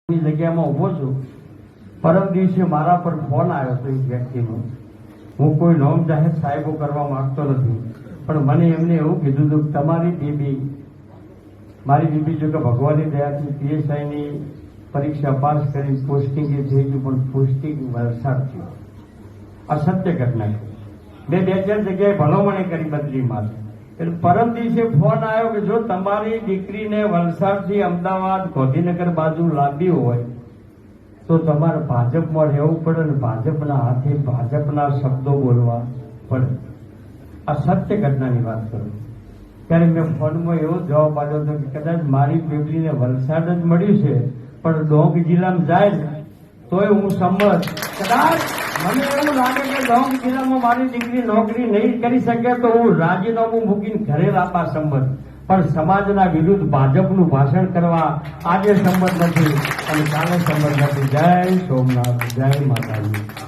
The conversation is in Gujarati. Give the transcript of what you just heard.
જગ્યામાં ઉભો છું. પરમ દિવસે મારા પર ફોન આવ્યો હતો એક વ્યક્તિનો. હું કોઈ નોમ જાહેર સાહેબો કરવા માંગતો નથી, પણ મને એમને એવું કીધું હતું કે તમારી બેબી, મારી બેબી જો કે ભગવાનની દયાથી પીએસઆઈની પરીક્ષા પાસ કરી પોસ્ટિંગ એ થઈ ગયું, પણ પોસ્ટિંગ વલસાડ થયું. અસત્ય ઘટના છે. મેં 2-4 જગ્યાએ ભલામણી કરી બદલીમાં. એટલે પરમ દિવસે ફોન આવ્યો કે જો તમારી દીકરીને વલસાડથી અમદાવાદ ગાંધીનગર બાજુ લાવવી હોય તો તમારે ભાજપમાં રહેવું પડે ને ભાજપના હાથે ભાજપના શબ્દો બોલવા પડે. આ સત્ય ઘટનાની વાત કરું. ત્યારે મેં ફોનમાં એવો જવાબ આપ્યો હતો કે કદાચ મારી બેબલીને વલસાડ જ મળ્યું છે, પણ ડોંગ જિલ્લામાં જાય ને તોય હું સંમત. કદાચ મને એવું લાગે કે ડોંગ જિલ્લામાં મારી દીકરી નોકરી નહીં કરી શકે તો હું રાજીનામું મૂકીને ઘરે લાવવા સંમત, પણ સમાજના વિરુદ્ધ ભાજપનું ભાષણ કરવા આજે સંમત નથી અને કાલે સંમત નથી. જય સોમનાથ, જય માતાજી.